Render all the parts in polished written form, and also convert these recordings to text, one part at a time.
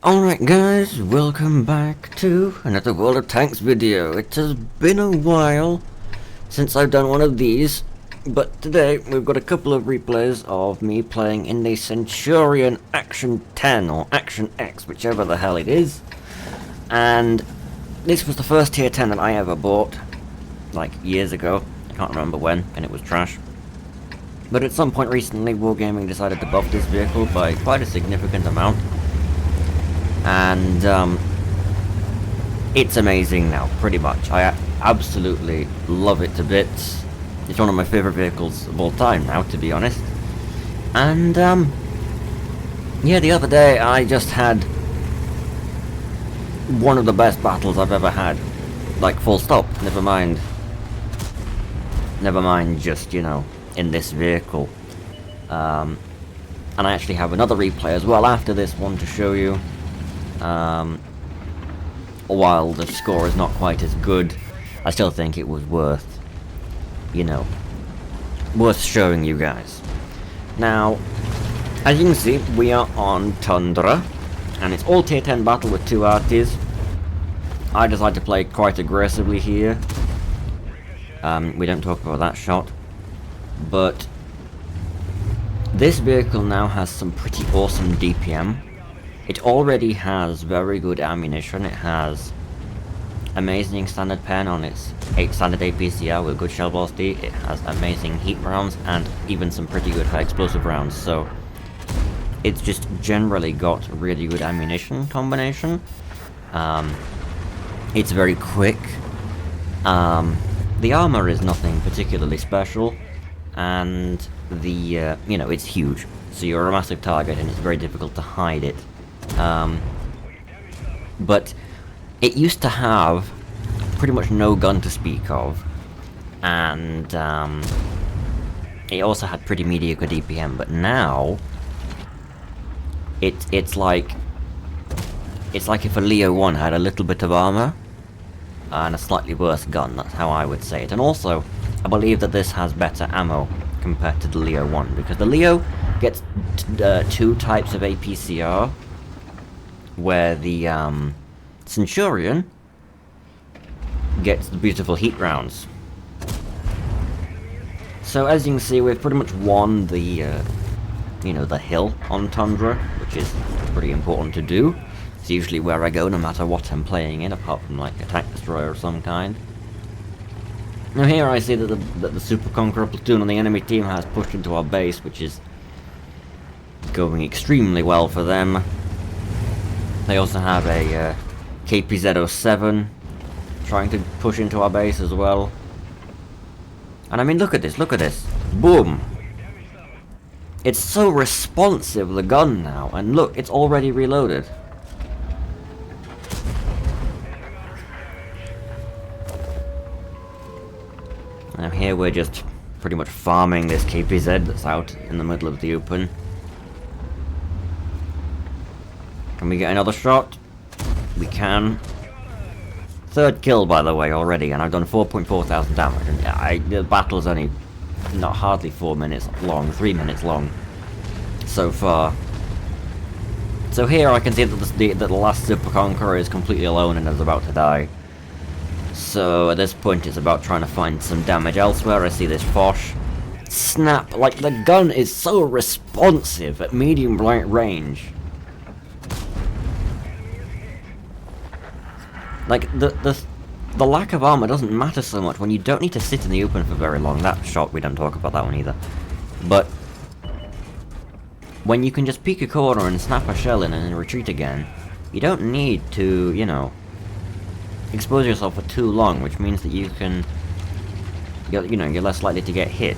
Alright guys, welcome back to another World of Tanks video. It has been a while since I've done one of these, but today we've got a couple of replays of me playing in the Centurion Action 10 or Action X, whichever the hell it is. And this was the first tier 10 that I ever bought, like years ago. I can't remember when, and it was trash. But at some point recently, Wargaming decided to buff this vehicle by quite a significant amount. And it's amazing now, pretty much. I absolutely love it to bits. It's one of my favorite vehicles of all time now, to be honest. And yeah, the other day I just had one of the best battles I've ever had. Like, full stop. Never mind just, you know, in this vehicle. And I actually have another replay as well after this one to show you. While the score is not quite as good, I still think it was worth, you know, worth showing you guys. Now, as you can see, we are on Tundra, and it's all tier 10 battle with 2 arties. I decided to play quite aggressively here. We don't talk about that shot, but this vehicle now has some pretty awesome DPM. It already has very good ammunition. It has amazing standard pen on its standard APCR with good shell velocity. It has amazing heat rounds and even some pretty good high explosive rounds. So it's just generally got really good ammunition combination. It's very quick. The armor is nothing particularly special, and the you know, it's huge. So you're a massive target, and it's very difficult to hide it. But it used to have pretty much no gun to speak of, and it also had pretty mediocre DPM. But now it's like if a Leo 1 had a little bit of armor and a slightly worse gun. That's how I would say it. And also, I believe that this has better ammo compared to the Leo 1, because the Leo gets 2 types of APCR, where the Centurion gets the beautiful heat rounds. So as you can see, we've pretty much won the, you know, the hill on Tundra, which is pretty important to do. It's usually where I go no matter what I'm playing in, apart from like a tank destroyer of some kind. Now here I see that the Super Conqueror platoon on the enemy team has pushed into our base, which is going extremely well for them. They also have a KPZ-07 trying to push into our base as well. And I mean, look at this, look at this. Boom! It's so responsive, the gun now. And look, it's already reloaded. Now here we're just pretty much farming this KPZ that's out in the middle of the open. Can we get another shot? We can. 3rd kill, by the way, already, and I've done 4.4 thousand damage. And the battle's only not hardly 4 minutes long, 3 minutes long so far. So here I can see that the last Super Conqueror is completely alone and is about to die. So at this point it's about trying to find some damage elsewhere. I see this Foch. Snap! Like, the gun is so responsive at medium range. Like, the lack of armor doesn't matter so much when you don't need to sit in the open for very long. That shot, we don't talk about that one either. But when you can just peek a corner and snap a shell in and then retreat again, you don't need to, you know, expose yourself for too long, which means that you can, you know, you're less likely to get hit.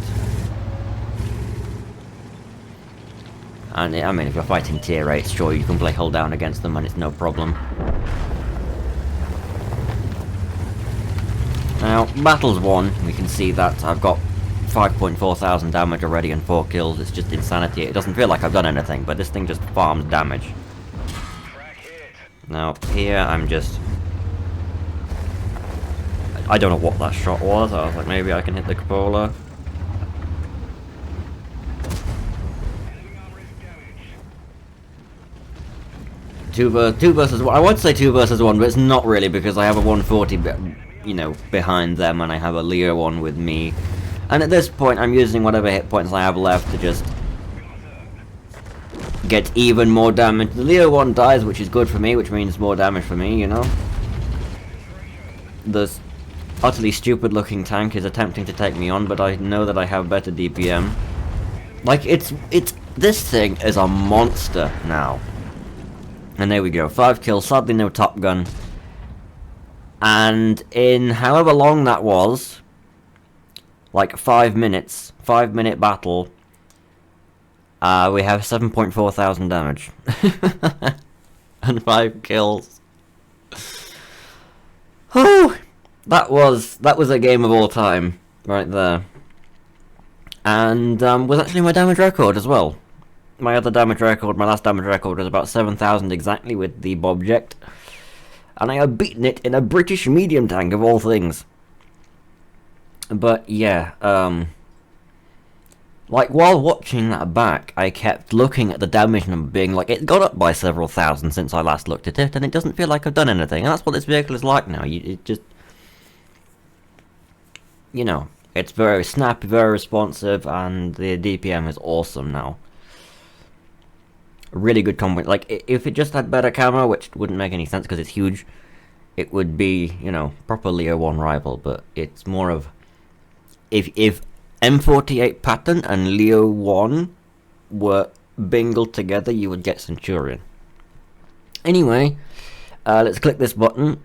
And I mean, if you're fighting tier 8, sure, you can play hull down against them and it's no problem. Now, battle's won. We can see that I've got 5.4 thousand damage already and 4 kills. It's just insanity. It doesn't feel like I've done anything, but this thing just farms damage. Now, here I'm just... I don't know what that shot was. I was like, maybe I can hit the cupola. two versus one. I would say 2 versus 1, but it's not really because I have a 140, you know, behind them, and I have a Leo one with me. And at this point, I'm using whatever hit points I have left to just get even more damage. The Leo one dies, which is good for me, which means more damage for me, you know. This utterly stupid-looking tank is attempting to take me on, but I know that I have better DPM. Like, this thing is a monster now. And there we go, 5 kills, sadly no Top Gun. And in however long that was, like 5 minutes, 5-minute battle, we have 7.4 thousand damage. And 5 kills. Whew! That was a game of all time, right there. And was actually my damage record as well. My other damage record, my last damage record was about 7,000 exactly with the Bobject. And I have beaten it in a British medium tank of all things. But yeah, like while watching that back, I kept looking at the damage number being like, it got up by several thousand since I last looked at it, and it doesn't feel like I've done anything. And that's what this vehicle is like now. It just, you know, it's very snappy, very responsive, and the DPM is awesome now. Really good combo. Like, if it just had better camo, which wouldn't make any sense because it's huge, it would be, you know, proper Leo 1 rival, but it's more of, if M48 Patton and Leo 1 were bingled together, you would get Centurion. Anyway, let's click this button.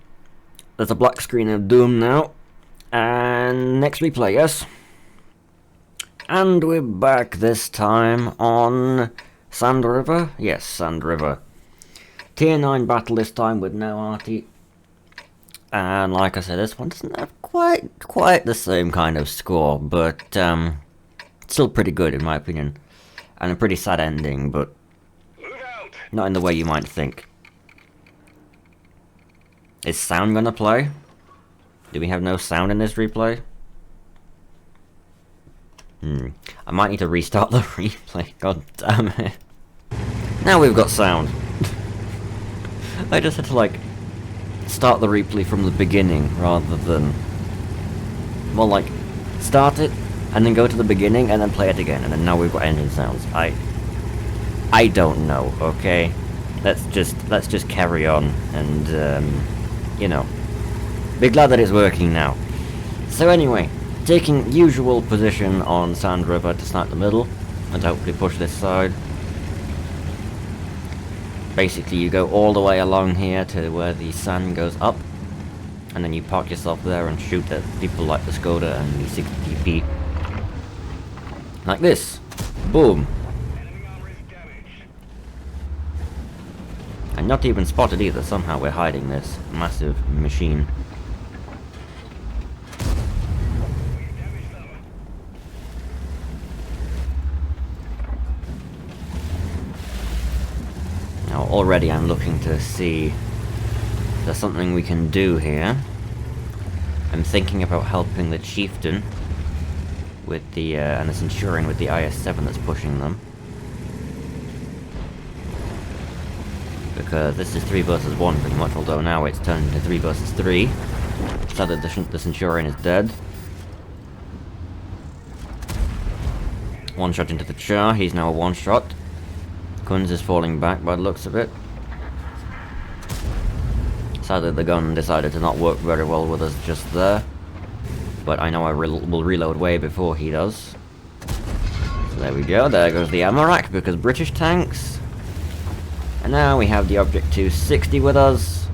There's a black screen of doom now. And next replay, yes? And we're back this time on Sand River? Yes, Sand River. Tier 9 battle this time with no Artie. And like I said, this one doesn't have quite the same kind of score, but still pretty good in my opinion. And a pretty sad ending, but not in the way you might think. Is sound gonna play? Do we have no sound in this replay? I might need to restart the replay, god damn it. Now we've got sound. I just had to like start the replay from the beginning rather than, well, like start it and then go to the beginning and then play it again, and then now we've got engine sounds. I don't know, okay? Let's just carry on and you know, be glad that it's working now. So anyway, taking usual position on Sand River to snipe the middle and hopefully push this side. Basically you go all the way along here to where the sand goes up, and then you park yourself there and shoot at people like the Skoda and the 60p. Like this. Boom. And not even spotted either, somehow we're hiding this massive machine. Now already I'm looking to see if there's something we can do here. I'm thinking about helping the Chieftain with the, and the Centurion with the IS-7 that's pushing them. Because this is 3 versus 1 pretty much, although now it's turned into 3 versus 3. So that the Centurion is dead. One shot into the Char, he's now a one shot. Kunz is falling back by the looks of it. Sadly the gun decided to not work very well with us just there. But I know I will reload way before he does. So there we go, there goes the ammo rack, because British tanks. And now we have the Object 260 with us.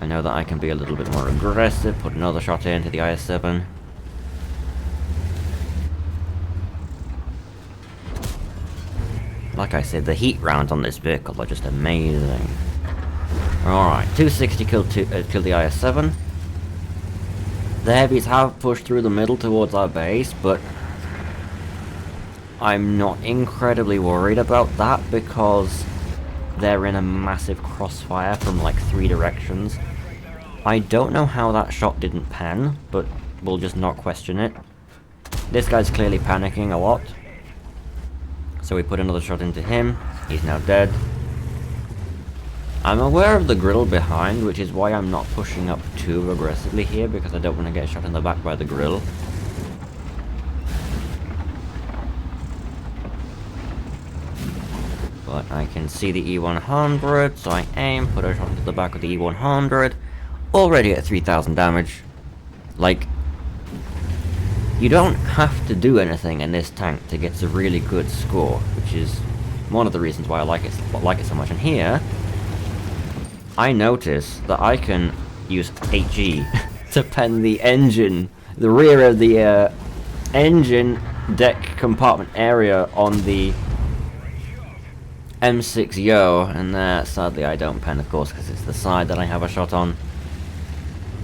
I know that I can be a little bit more aggressive, put another shot into the IS-7. Like I said, the heat rounds on this vehicle are just amazing. Alright, 260 killed the IS-7. The heavies have pushed through the middle towards our base, but I'm not incredibly worried about that because they're in a massive crossfire from like 3 directions. I don't know how that shot didn't pen, but we'll just not question it. This guy's clearly panicking a lot. So we put another shot into him. He's now dead. I'm aware of the grill behind, which is why I'm not pushing up too aggressively here, because I don't want to get shot in the back by the grill. But I can see the E100, so I aim, put a shot into the back of the E100, already at 3,000 damage. Like, you don't have to do anything in this tank to get a really good score, which is one of the reasons why I like it so much. And here, I notice that I can use HE to pen the engine, the rear of the engine deck compartment area on the M6 Yo, and sadly I don't pen, of course, because it's the side that I have a shot on.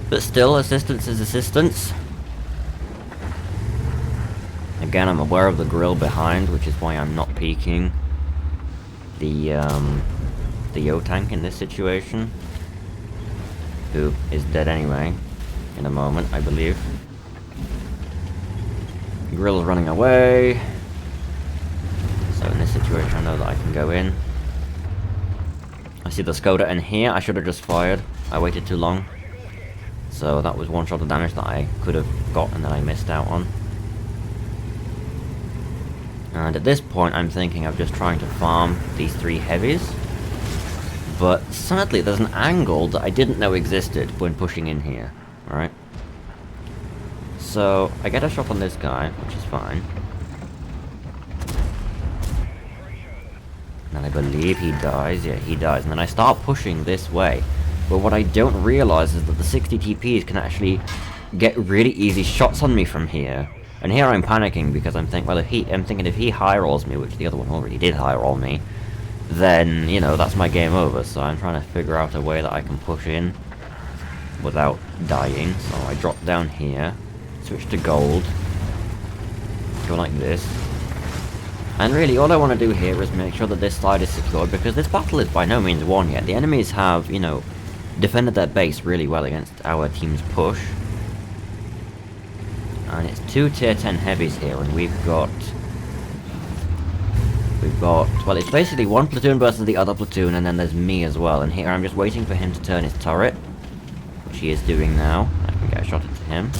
But still, assistance is assistance. Again, I'm aware of the grill behind, which is why I'm not peeking the Yo tank in this situation, who is dead anyway, in a moment, I believe. Grill's running away, so in this situation I know that I can go in. I see the Skoda in here. I should have just fired. I waited too long. So that was one shot of damage that I could have got and that I missed out on. And at this point I'm thinking of just trying to farm these 3 heavies. But sadly there's an angle that I didn't know existed when pushing in here. Alright. So I get a shot on this guy, which is fine. And I believe he dies. Yeah, he dies. And then I start pushing this way. But what I don't realize is that the 60 TPs can actually get really easy shots on me from here. And here I'm panicking because I'm thinking, well, I'm thinking if he high rolls me, which the other one already did high roll me, then, you know, that's my game over. So I'm trying to figure out a way that I can push in without dying. So I drop down here, switch to gold, go like this. And really, all I want to do here is make sure that this side is secured, because this battle is by no means won yet. The enemies have, you know, defended their base really well against our team's push. And it's 2 tier 10 heavies here, and we've got, well, it's basically one platoon versus the other platoon, and then there's me as well. And here I'm just waiting for him to turn his turret, which he is doing now. I can get a shot into him.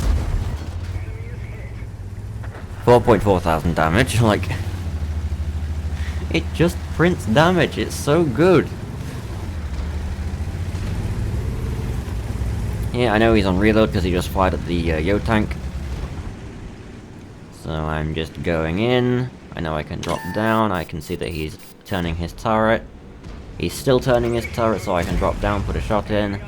4.4 thousand damage, like, it just prints damage, it's so good. Yeah, I know he's on reload because he just fired at the Yo tank. So I'm just going in. I know I can drop down. I can see that he's turning his turret. He's still turning his turret, so I can drop down, put a shot in.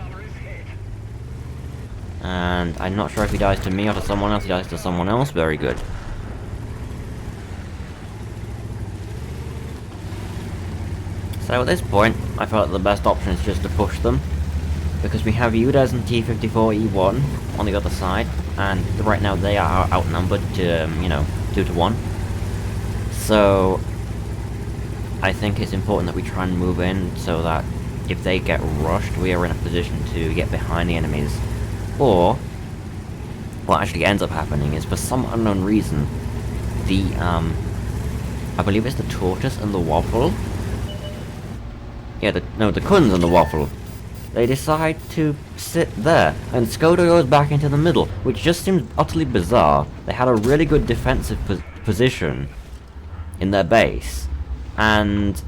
And I'm not sure if he dies to me or to someone else. He dies to someone else. Very good. So at this point, I felt the best option is just to push them, because we have UDES and T-54E1 on the other side, and right now they are outnumbered to, you know, 2 to 1. So I think it's important that we try and move in so that if they get rushed, we are in a position to get behind the enemies. Or what actually ends up happening is, for some unknown reason, the I believe it's the Tortoise and the Waffle. Yeah, the Kunz and the Waffle. They decide to sit there, and Skoda goes back into the middle, which just seems utterly bizarre. They had a really good defensive position in their base, and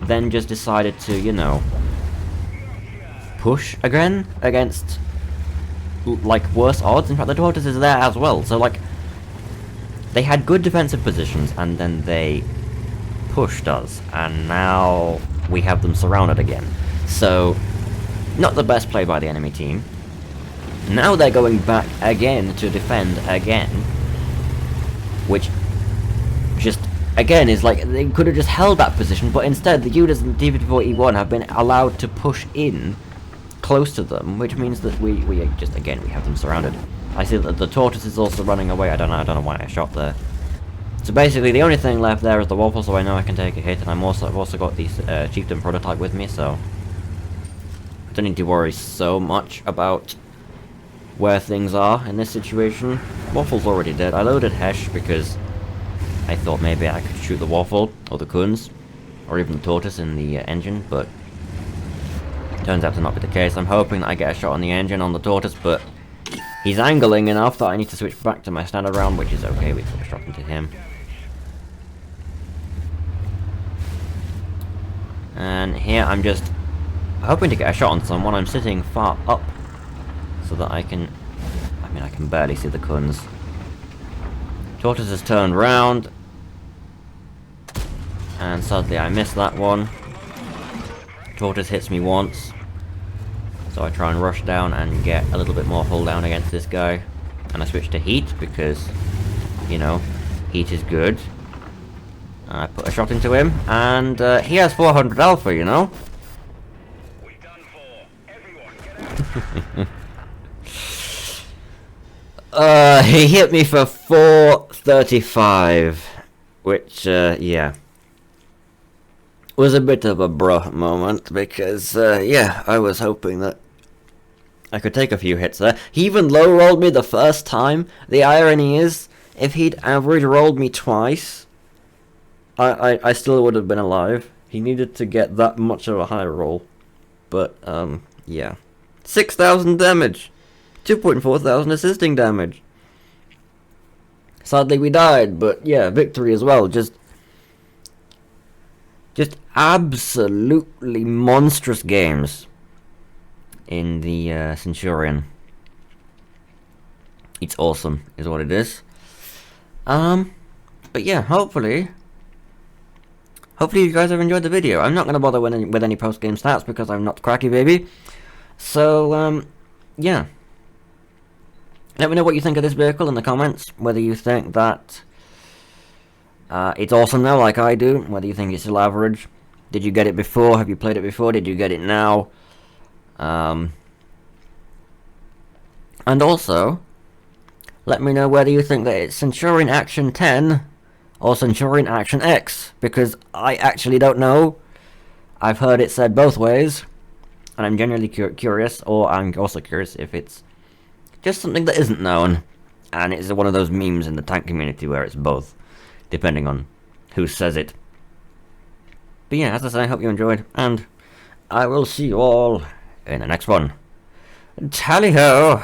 then just decided to, you know, push again against, like, worse odds. In fact, the Tortoise is there as well, so, like, they had good defensive positions, and then they pushed us, and now we have them surrounded again. So, not the best play by the enemy team. Now they're going back again to defend again, which just, again, is like, they could have just held that position, but instead the UDES and T-54E1 have been allowed to push in close to them, which means that we just, again, we have them surrounded. I see that the Tortoise is also running away. I don't know why I shot there. So basically, the only thing left there is the Waffle, so I know I can take a hit, and I've also got the Chieftain prototype with me, so I don't need to worry so much about where things are in this situation. Waffle's already dead. I loaded Hesh because I thought maybe I could shoot the Waffle, or the Kunz, or even the Tortoise in the engine, but Turns out to not be the case. I'm hoping that I get a shot on the engine on the Tortoise, but he's angling enough that I need to switch back to my standard round, which is okay. We put a shot into him. And here I'm just hoping to get a shot on someone. I'm sitting far up so that I can barely see the Kuns. Tortoise has turned round, and sadly I missed that one. Tortoise hits me once, so I try and rush down and get a little bit more hull down against this guy. And I switch to heat because, you know, heat is good. I put a shot into him, and he has 400 alpha, you know? We done for. Everyone, get out. He hit me for 435, which, yeah, was a bit of a bruh moment, because, yeah, I was hoping that I could take a few hits there. He even low-rolled me the first time. The irony is, if he'd average rolled me twice, I still would have been alive. He needed to get that much of a high roll. But, yeah. 6,000 damage! 2.4 thousand assisting damage. Sadly we died, but yeah, victory as well. Just absolutely monstrous games in the Centurion. It's awesome, is what it is. But yeah, hopefully you guys have enjoyed the video. I'm not going to bother with any post-game stats because I'm not cracky, baby. So, yeah. Let me know what you think of this vehicle in the comments. Whether you think that it's awesome now, like I do. Whether you think it's still average. Did you get it before? Have you played it before? Did you get it now? And also, let me know whether you think that it's Centurion Action 10 or Centurion Action X, because I actually don't know. I've heard it said both ways, and I'm genuinely curious, or I'm also curious if it's just something that isn't known, and it's one of those memes in the tank community where it's both, depending on who says it. But yeah, as I say, I hope you enjoyed, and I will see you all in the next one. Tally-ho!